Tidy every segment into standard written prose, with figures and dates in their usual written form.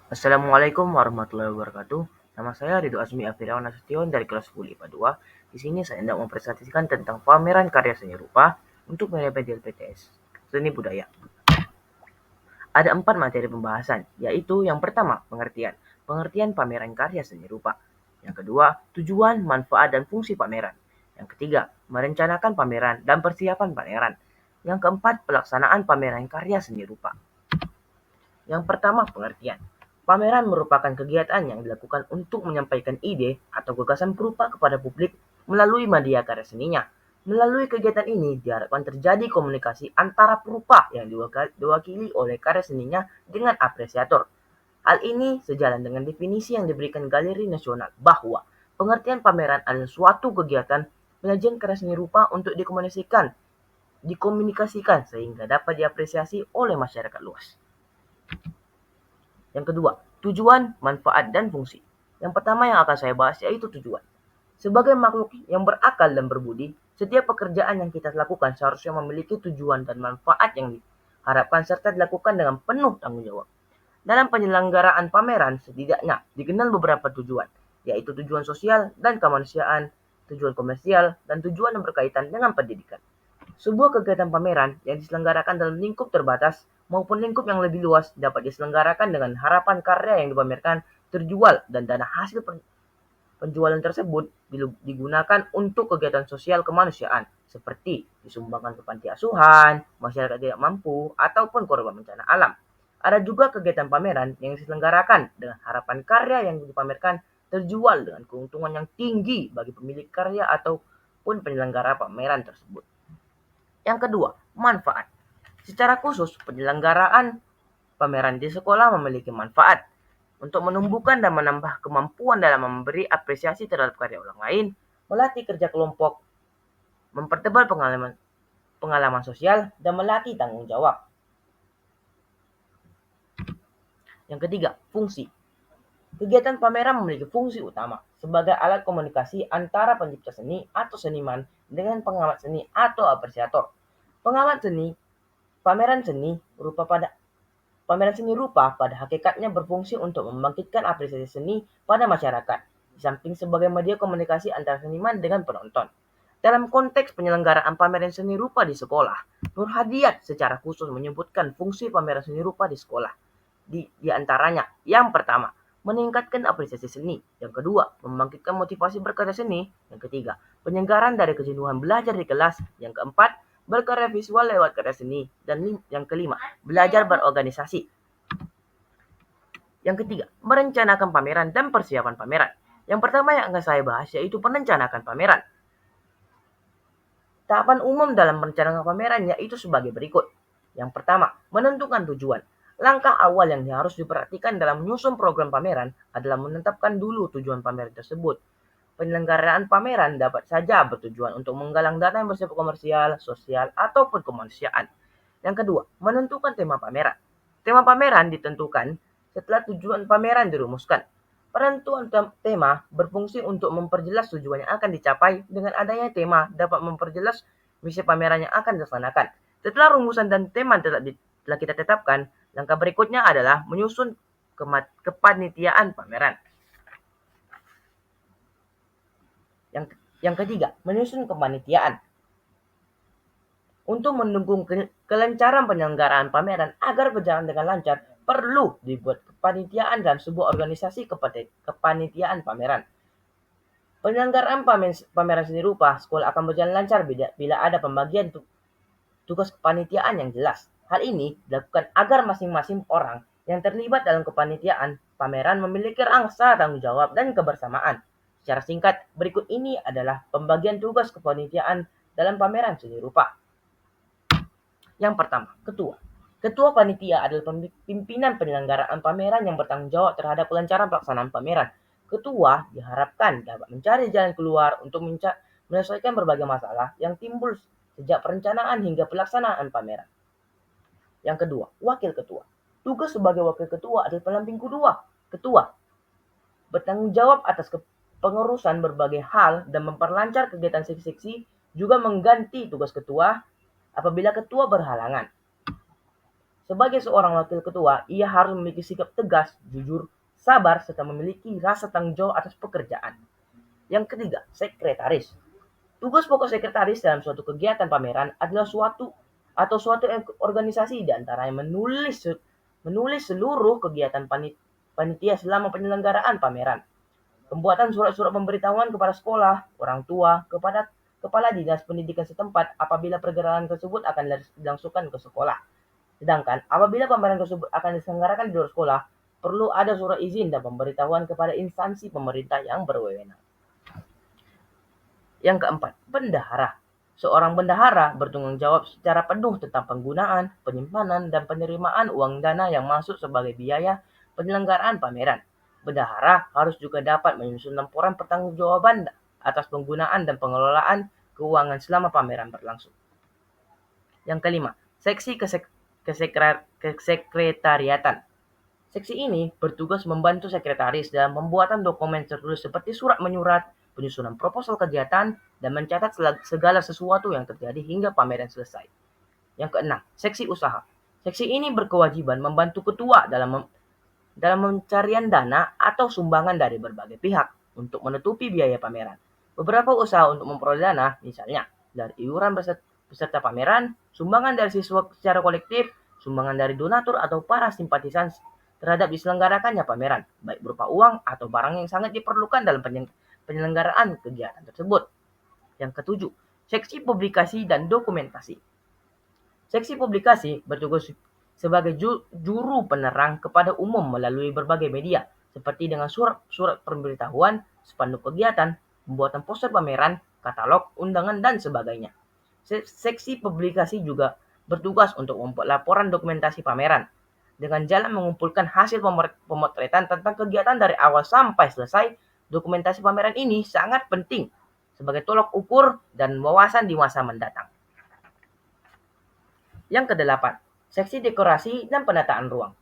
Assalamualaikum warahmatullahi wabarakatuh. Nama saya Ridho Azmi Afirawan Nasution dari kelas 10 IPA 2. Di sini saya hendak mempresentasikan tentang pameran karya seni rupa untuk menjadi PTS Seni Budaya. Ada 4 materi pembahasan, yaitu yang pertama, pengertian. Pengertian pameran karya seni rupa. Yang kedua, tujuan, manfaat, dan fungsi pameran. Yang ketiga, merencanakan pameran dan persiapan pameran. Yang keempat, pelaksanaan pameran karya seni rupa. Yang pertama, pengertian. Pameran merupakan kegiatan yang dilakukan untuk menyampaikan ide atau gagasan berupa kepada publik melalui media karya seninya. Melalui kegiatan ini diharapkan terjadi komunikasi antara perupa yang diwakili oleh karya seninya dengan apresiator. Hal ini sejalan dengan definisi yang diberikan Galeri Nasional bahwa pengertian pameran adalah suatu kegiatan penyajian karya seni rupa untuk dikomunikasikan sehingga dapat diapresiasi oleh masyarakat luas. Yang kedua, tujuan, manfaat, dan fungsi. Yang pertama yang akan saya bahas yaitu tujuan. Sebagai makhluk yang berakal dan berbudi, setiap pekerjaan yang kita lakukan seharusnya memiliki tujuan dan manfaat yang diharapkan serta dilakukan dengan penuh tanggung jawab. Dalam penyelenggaraan pameran setidaknya dikenal beberapa tujuan, yaitu tujuan sosial dan kemanusiaan, tujuan komersial, dan tujuan yang berkaitan dengan pendidikan. Sebuah kegiatan pameran yang diselenggarakan dalam lingkup terbatas maupun lingkup yang lebih luas dapat diselenggarakan dengan harapan karya yang dipamerkan terjual dan dana hasil penjualan tersebut digunakan untuk kegiatan sosial kemanusiaan seperti disumbangkan ke panti asuhan, masyarakat tidak mampu, ataupun korban bencana alam. Ada juga kegiatan pameran yang diselenggarakan dengan harapan karya yang dipamerkan terjual dengan keuntungan yang tinggi bagi pemilik karya ataupun penyelenggara pameran tersebut. Yang kedua, manfaat. Secara khusus, penyelenggaraan pameran di sekolah memiliki manfaat untuk menumbuhkan dan menambah kemampuan dalam memberi apresiasi terhadap karya orang lain, melatih kerja kelompok, mempertebal pengalaman sosial, dan melatih tanggung jawab. Yang ketiga, fungsi. Kegiatan pameran memiliki fungsi utama sebagai alat komunikasi antara pencipta seni atau seniman dengan pengamat seni atau apresiator. Pengamat seni, pameran seni rupa pada Pameran seni rupa pada hakikatnya berfungsi untuk membangkitkan apresiasi seni pada masyarakat, di samping sebagai media komunikasi antara seniman dengan penonton. Dalam konteks penyelenggaraan pameran seni rupa di sekolah, Nur Hadiat secara khusus menyebutkan fungsi pameran seni rupa di sekolah. Di antaranya, yang pertama, meningkatkan apresiasi seni. Yang kedua, membangkitkan motivasi berkarya seni. Yang ketiga, penyegaran dari kejenuhan belajar di kelas. Yang keempat, berkarya visual lewat karya seni. Dan yang kelima, belajar berorganisasi. Yang ketiga, merencanakan pameran dan persiapan pameran. Yang pertama yang akan saya bahas yaitu merencanakan pameran. Tahapan umum dalam merencanakan pameran yaitu sebagai berikut. Yang pertama, menentukan tujuan. Langkah awal yang harus diperhatikan dalam menyusun program pameran adalah menetapkan dulu tujuan pameran tersebut. Penyelenggaraan pameran dapat saja bertujuan untuk menggalang dana yang bersifat komersial, sosial, ataupun kemanusiaan. Yang kedua, menentukan tema pameran. Tema pameran ditentukan setelah tujuan pameran dirumuskan. Penentuan tema berfungsi untuk memperjelas tujuan yang akan dicapai. Dengan adanya tema dapat memperjelas misi pameran yang akan dilaksanakan. Setelah rumusan dan tema telah kita tetapkan, langkah berikutnya adalah menyusun kepanitiaan pameran. Yang ketiga, menyusun kepanitiaan. Untuk mendukung kelancaran penyelenggaraan pameran agar berjalan dengan lancar, perlu dibuat kepanitiaan dalam sebuah organisasi kepanitiaan pameran. Penyelenggaraan pameran seni rupa sekolah akan berjalan lancar bila ada pembagian tugas kepanitiaan yang jelas. Hal ini dilakukan agar masing-masing orang yang terlibat dalam kepanitiaan pameran memiliki rasa tanggung jawab dan kebersamaan. Secara singkat, berikut ini adalah pembagian tugas kepanitiaan dalam pameran seni rupa. Yang pertama, ketua. Ketua panitia adalah pimpinan penyelenggaraan pameran yang bertanggung jawab terhadap kelancaran pelaksanaan pameran. Ketua diharapkan dapat mencari jalan keluar untuk menyelesaikan berbagai masalah yang timbul sejak perencanaan hingga pelaksanaan pameran. Yang kedua, wakil ketua. Tugas sebagai wakil ketua adalah pendamping ketua. Bertanggung jawab atas pengurusan berbagai hal dan memperlancar kegiatan seksi juga mengganti tugas ketua apabila ketua berhalangan. Sebagai seorang wakil ketua, ia harus memiliki sikap tegas, jujur, sabar, serta memiliki rasa tanggung jawab atas pekerjaan. Yang ketiga, sekretaris. Tugas pokok sekretaris dalam suatu kegiatan pameran adalah suatu organisasi di antaranya menulis seluruh kegiatan panitia selama penyelenggaraan pameran, pembuatan surat-surat pemberitahuan kepada sekolah, orang tua, kepada kepala dinas pendidikan setempat apabila pergerakan tersebut akan dilangsungkan ke sekolah. Sedangkan apabila pameran tersebut akan diselenggarakan di luar sekolah, perlu ada surat izin dan pemberitahuan kepada instansi pemerintah yang berwenang. Yang keempat, bendahara. Seorang bendahara bertanggung jawab secara penuh tentang penggunaan, penyimpanan, dan penerimaan uang dana yang masuk sebagai biaya penyelenggaraan pameran. Bendahara harus juga dapat menyusun laporan pertanggungjawaban atas penggunaan dan pengelolaan keuangan selama pameran berlangsung. Yang kelima, seksi kesekretariatan. Seksi ini bertugas membantu sekretaris dalam pembuatan dokumen tertulis seperti surat menyurat, penyusunan proposal kegiatan, dan mencatat segala sesuatu yang terjadi hingga pameran selesai. Yang keenam, seksi usaha. Seksi ini berkewajiban membantu ketua dalam pencarian dana atau sumbangan dari berbagai pihak untuk menutupi biaya pameran. Beberapa usaha untuk memperoleh dana, misalnya dari iuran peserta pameran, sumbangan dari siswa secara kolektif, sumbangan dari donatur atau para simpatisan terhadap diselenggarakannya pameran, baik berupa uang atau barang yang sangat diperlukan dalam penyelenggaraan kegiatan tersebut. Yang ketujuh, seksi publikasi dan dokumentasi. Seksi publikasi bertugas sebagai juru penerang kepada umum melalui berbagai media, seperti dengan surat pemberitahuan, spanduk kegiatan, pembuatan poster pameran, katalog, undangan, dan sebagainya. Seksi publikasi juga bertugas untuk membuat laporan dokumentasi pameran, dengan jalan mengumpulkan hasil pemotretan tentang kegiatan dari awal sampai selesai. Dokumentasi pameran ini sangat penting sebagai tolok ukur dan wawasan di masa mendatang. Yang kedelapan, seksi dekorasi dan penataan ruang.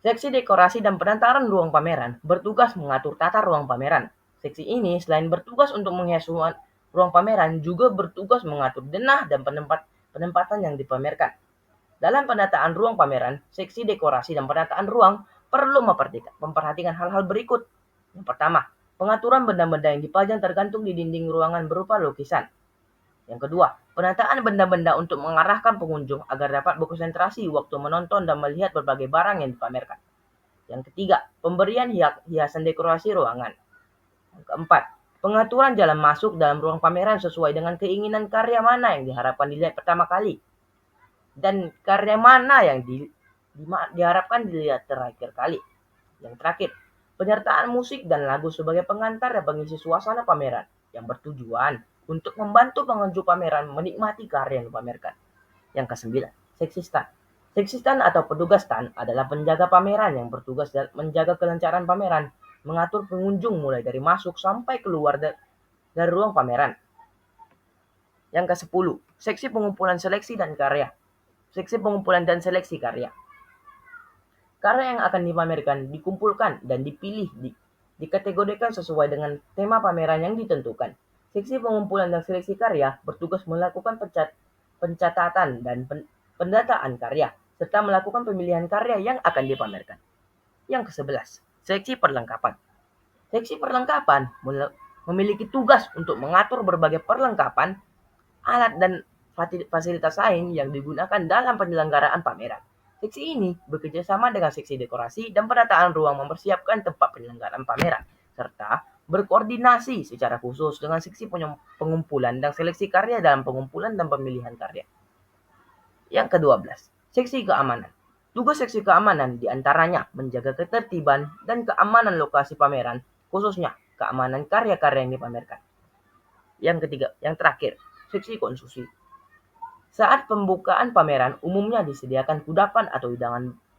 Seksi dekorasi dan penataan ruang pameran bertugas mengatur tata ruang pameran. Seksi ini selain bertugas untuk menghias ruang pameran, juga bertugas mengatur denah dan penempatan yang dipamerkan. Dalam penataan ruang pameran, seksi dekorasi dan penataan ruang perlu memperhatikan hal-hal berikut. Yang pertama, pengaturan benda-benda yang dipajang tergantung di dinding ruangan berupa lukisan. Yang kedua, penataan benda-benda untuk mengarahkan pengunjung agar dapat berkonsentrasi waktu menonton dan melihat berbagai barang yang dipamerkan. Yang ketiga, pemberian hiasan dekorasi ruangan. Yang keempat, pengaturan jalan masuk dalam ruang pameran sesuai dengan keinginan karya mana yang diharapkan dilihat pertama kali, dan karya mana yang diharapkan dilihat terakhir kali. Yang terakhir, penyertaan musik dan lagu sebagai pengantar dan pengisi suasana pameran yang bertujuan untuk membantu pengunjung pameran menikmati karya yang dipamerkan. Yang kesembilan, seksi stand. Seksi stand atau petugas stand adalah penjaga pameran yang bertugas menjaga kelancaran pameran, mengatur pengunjung mulai dari masuk sampai keluar dari ruang pameran. Yang ke-10, seksi pengumpulan seleksi dan karya. Seksi pengumpulan dan seleksi karya. Karya yang akan dipamerkan dikumpulkan dan dipilih dikategorikan sesuai dengan tema pameran yang ditentukan. Seksi pengumpulan dan seleksi karya bertugas melakukan pencatatan dan pendataan karya, serta melakukan pemilihan karya yang akan dipamerkan. Yang ke-11, seksi perlengkapan. Seksi perlengkapan memiliki tugas untuk mengatur berbagai perlengkapan, alat dan fasilitas lain yang digunakan dalam penyelenggaraan pameran. Seksi ini bekerja sama dengan seksi dekorasi dan penataan ruang mempersiapkan tempat penyelenggaraan pameran, serta berkoordinasi secara khusus dengan seksi pengumpulan dan seleksi karya dalam pengumpulan dan pemilihan karya. Yang ke-12, seksi keamanan. Tugas seksi keamanan diantaranya menjaga ketertiban dan keamanan lokasi pameran, khususnya keamanan karya-karya yang dipamerkan. Yang ketiga, yang terakhir, seksi konsumsi. Saat pembukaan pameran, umumnya disediakan kudapan atau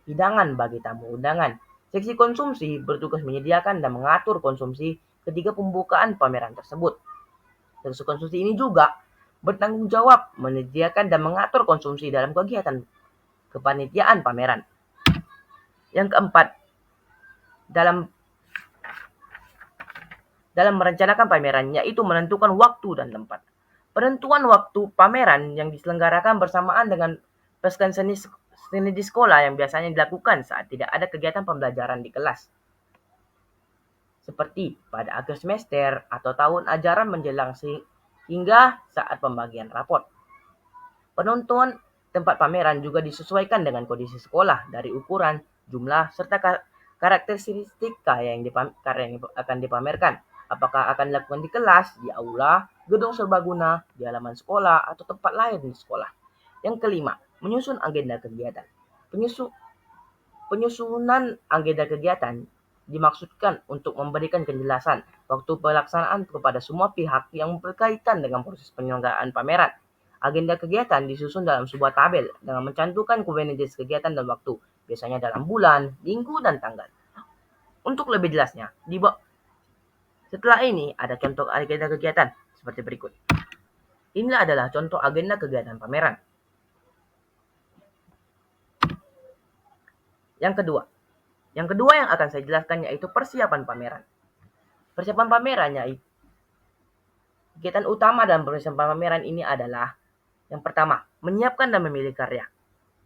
hidangan bagi tamu undangan. Seksi konsumsi bertugas menyediakan dan mengatur konsumsi ketika pembukaan pameran tersebut. Seksi konsumsi ini juga bertanggung jawab menyediakan dan mengatur konsumsi dalam kegiatan kepanitiaan pameran. Yang keempat, dalam merencanakan pameran, yaitu menentukan waktu dan tempat. Penentuan waktu pameran yang diselenggarakan bersamaan dengan pekan seni seni di sekolah yang biasanya dilakukan saat tidak ada kegiatan pembelajaran di kelas, seperti pada akhir semester atau tahun ajaran menjelang hingga saat pembagian rapot. Penonton tempat pameran juga disesuaikan dengan kondisi sekolah dari ukuran, jumlah, serta karakteristik karya yang akan dipamerkan. Apakah akan dilakukan di kelas, di aula, gedung serbaguna, di halaman sekolah, atau tempat lain di sekolah. Yang kelima, menyusun agenda kegiatan. Penyusunan agenda kegiatan dimaksudkan untuk memberikan kejelasan waktu pelaksanaan kepada semua pihak yang berkaitan dengan proses penyelenggaraan pameran. Agenda kegiatan disusun dalam sebuah tabel dengan mencantumkan jenis kegiatan dan waktu, biasanya dalam bulan, minggu, dan tanggal. Untuk lebih jelasnya, setelah ini ada contoh agenda kegiatan seperti berikut. Inilah adalah contoh agenda kegiatan pameran. Yang kedua yang akan saya jelaskan yaitu persiapan pameran. Persiapan pamerannya, kegiatan utama dalam persiapan pameran ini adalah yang pertama, menyiapkan dan memilih karya.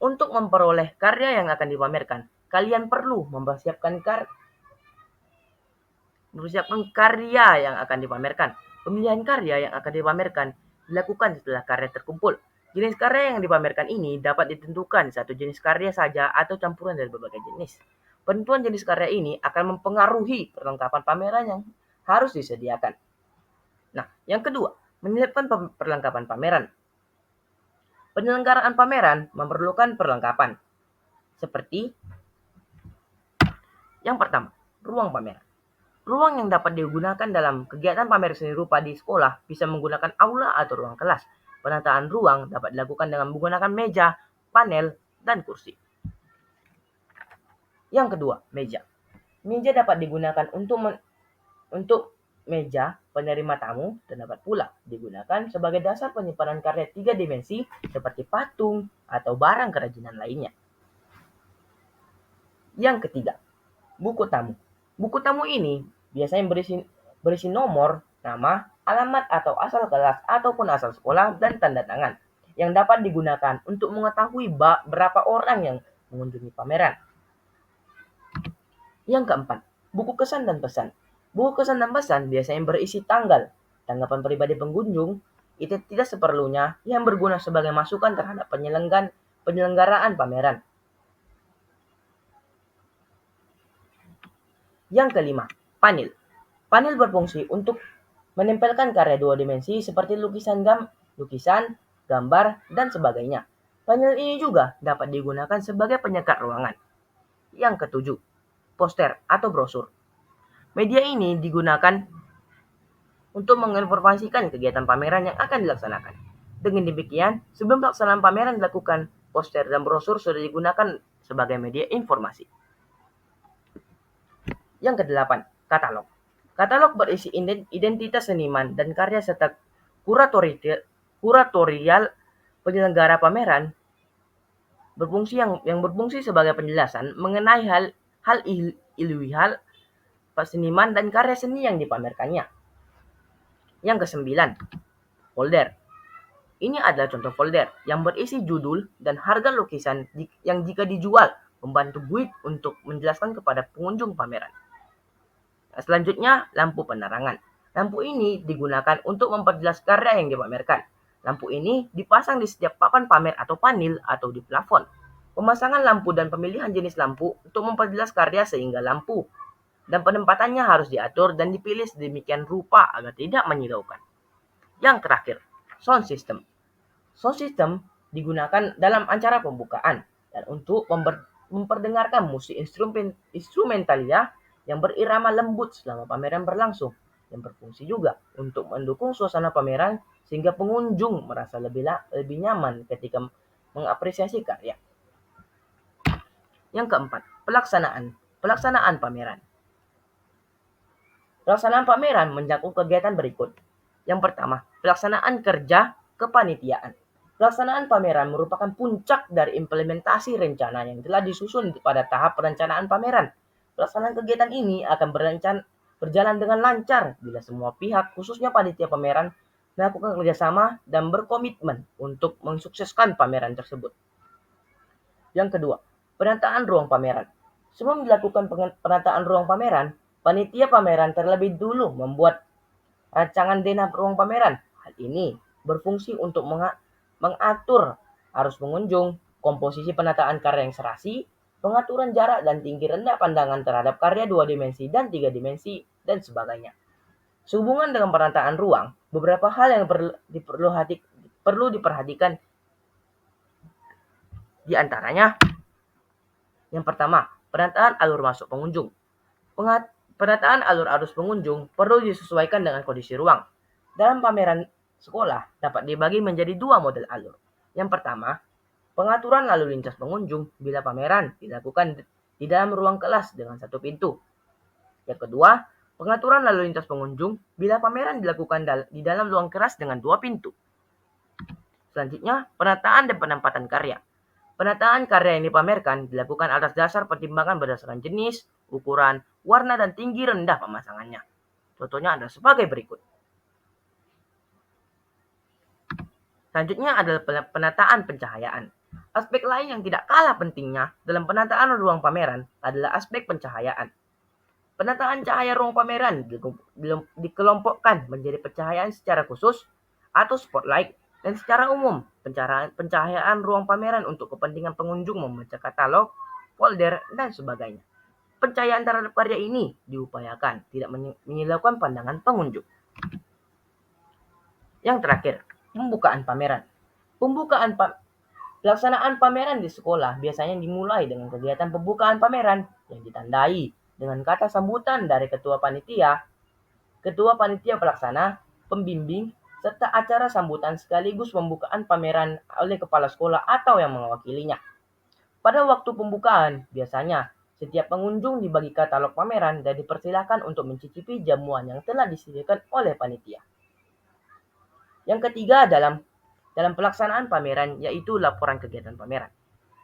Untuk memperoleh karya yang akan dipamerkan, kalian perlu mempersiapkan karya yang akan dipamerkan. Pemilihan karya yang akan dipamerkan dilakukan setelah karya terkumpul. Jenis karya yang dipamerkan ini dapat ditentukan satu jenis karya saja atau campuran dari berbagai jenis. Penentuan jenis karya ini akan mempengaruhi perlengkapan pameran yang harus disediakan. Nah, yang kedua, menyiapkan perlengkapan pameran. Penyelenggaraan pameran memerlukan perlengkapan, seperti yang pertama, ruang pameran. Ruang yang dapat digunakan dalam kegiatan pamer seni rupa di sekolah bisa menggunakan aula atau ruang kelas. Penataan ruang dapat dilakukan dengan menggunakan meja, panel, dan kursi. Yang kedua, meja. Meja dapat digunakan untuk meja penerima tamu dan dapat pula digunakan sebagai dasar penyimpanan karya 3 dimensi seperti patung atau barang kerajinan lainnya. Yang ketiga, buku tamu. Buku tamu ini biasanya berisi nomor, nama, alamat atau asal kelas ataupun asal sekolah dan tanda tangan yang dapat digunakan untuk mengetahui berapa orang yang mengunjungi pameran. Yang keempat, buku kesan dan pesan. Buku kesan dan pesan biasanya berisi tanggapan pribadi pengunjung, itu tidak seperlunya yang berguna sebagai masukan terhadap penyelenggaraan pameran. Yang kelima, panel. Panel berfungsi untuk menempelkan karya 2 dimensi seperti lukisan, gambar, dan sebagainya. Panel ini juga dapat digunakan sebagai penyekat ruangan. Yang ketujuh, poster atau brosur. Media ini digunakan untuk menginformasikan kegiatan pameran yang akan dilaksanakan. Dengan demikian, sebelum pelaksanaan pameran dilakukan, poster dan brosur sudah digunakan sebagai media informasi. Yang kedelapan, katalog. Katalog berisi identitas seniman dan karya serta kuratorial penyelenggara pameran yang berfungsi sebagai penjelasan mengenai hal ilmiah seniman dan karya seni yang dipamerkannya. Yang kesembilan, folder. Ini adalah contoh folder yang berisi judul dan harga lukisan yang jika dijual membantu guide untuk menjelaskan kepada pengunjung pameran. Selanjutnya, lampu penerangan. Lampu ini digunakan untuk memperjelas karya yang dipamerkan. Lampu ini dipasang di setiap papan pamer atau panel atau di plafon. Pemasangan lampu dan pemilihan jenis lampu untuk memperjelas karya sehingga lampu dan penempatannya harus diatur dan dipilih sedemikian rupa agar tidak menyilaukan. Yang terakhir, sound system. Sound system digunakan dalam acara pembukaan dan untuk memperdengarkan musik instrumentalia yang berirama lembut selama pameran berlangsung, yang berfungsi juga untuk mendukung suasana pameran sehingga pengunjung merasa lebih nyaman ketika mengapresiasi karya. Yang keempat, pelaksanaan pameran. Pelaksanaan pameran mencakup kegiatan berikut. Yang pertama, pelaksanaan kerja kepanitiaan. Pelaksanaan pameran merupakan puncak dari implementasi rencana yang telah disusun pada tahap perencanaan pameran. Pelaksanaan kegiatan ini akan berjalan dengan lancar bila semua pihak, khususnya panitia pameran, melakukan kerjasama dan berkomitmen untuk mensukseskan pameran tersebut. Yang kedua, penataan ruang pameran. Sebelum dilakukan penataan ruang pameran, panitia pameran terlebih dulu membuat rancangan denah ruang pameran. Hal ini berfungsi untuk mengatur arus pengunjung, komposisi penataan karya yang serasi, pengaturan jarak dan tinggi rendah pandangan terhadap karya 2 dimensi dan 3 dimensi, dan sebagainya. Sehubungan dengan penataan ruang, beberapa hal yang perlu diperhatikan, di antaranya yang pertama, penataan alur masuk pengunjung. Penataan alur arus pengunjung perlu disesuaikan dengan kondisi ruang. Dalam pameran sekolah dapat dibagi menjadi 2 model alur. Yang pertama, pengaturan lalu lintas pengunjung bila pameran dilakukan di dalam ruang kelas dengan 1 pintu. Yang kedua, pengaturan lalu lintas pengunjung bila pameran dilakukan di dalam ruang kelas dengan 2 pintu. Selanjutnya, penataan dan penempatan karya. Penataan karya yang dipamerkan dilakukan atas dasar pertimbangan berdasarkan jenis, ukuran, warna, dan tinggi rendah pemasangannya. Contohnya adalah sebagai berikut. Selanjutnya adalah penataan pencahayaan. Aspek lain yang tidak kalah pentingnya dalam penataan ruang pameran adalah aspek pencahayaan. Penataan cahaya ruang pameran dikelompokkan menjadi pencahayaan secara khusus atau spotlight, dan secara umum pencahayaan ruang pameran untuk kepentingan pengunjung membaca katalog, folder, dan sebagainya. Pencahayaan terhadap karya ini diupayakan tidak menyilaukan pandangan pengunjung. Yang terakhir, pembukaan pameran. Pelaksanaan pameran di sekolah biasanya dimulai dengan kegiatan pembukaan pameran yang ditandai dengan kata sambutan dari ketua panitia pelaksana, pembimbing, serta acara sambutan sekaligus pembukaan pameran oleh kepala sekolah atau yang mewakilinya. Pada waktu pembukaan, biasanya setiap pengunjung dibagi katalog pameran dan dipersilakan untuk mencicipi jamuan yang telah disediakan oleh panitia. Yang ketiga dalam pelaksanaan pameran yaitu laporan kegiatan pameran.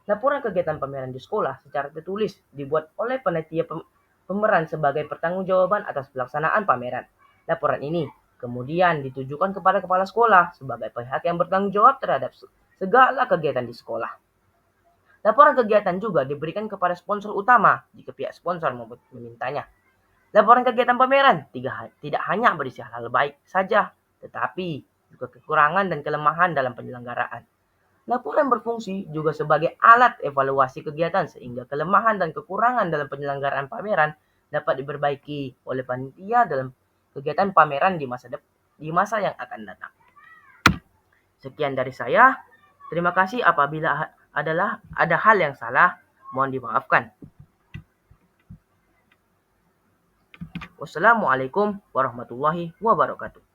Laporan kegiatan pameran di sekolah secara tertulis dibuat oleh panitia pemeran sebagai pertanggungjawaban atas pelaksanaan pameran. Laporan ini kemudian ditujukan kepada kepala sekolah sebagai pihak yang bertanggung jawab terhadap segala kegiatan di sekolah. Laporan kegiatan juga diberikan kepada sponsor utama jika pihak sponsor memintanya. Laporan kegiatan pameran tidak hanya berisi hal-hal baik saja, tetapi juga kekurangan dan kelemahan dalam penyelenggaraan. Laporan berfungsi juga sebagai alat evaluasi kegiatan sehingga kelemahan dan kekurangan dalam penyelenggaraan pameran dapat diperbaiki oleh panitia dalam kegiatan pameran di masa yang akan datang. Sekian dari saya. Terima kasih. Apabila ada hal yang salah, mohon dimaafkan. Wassalamualaikum warahmatullahi wabarakatuh.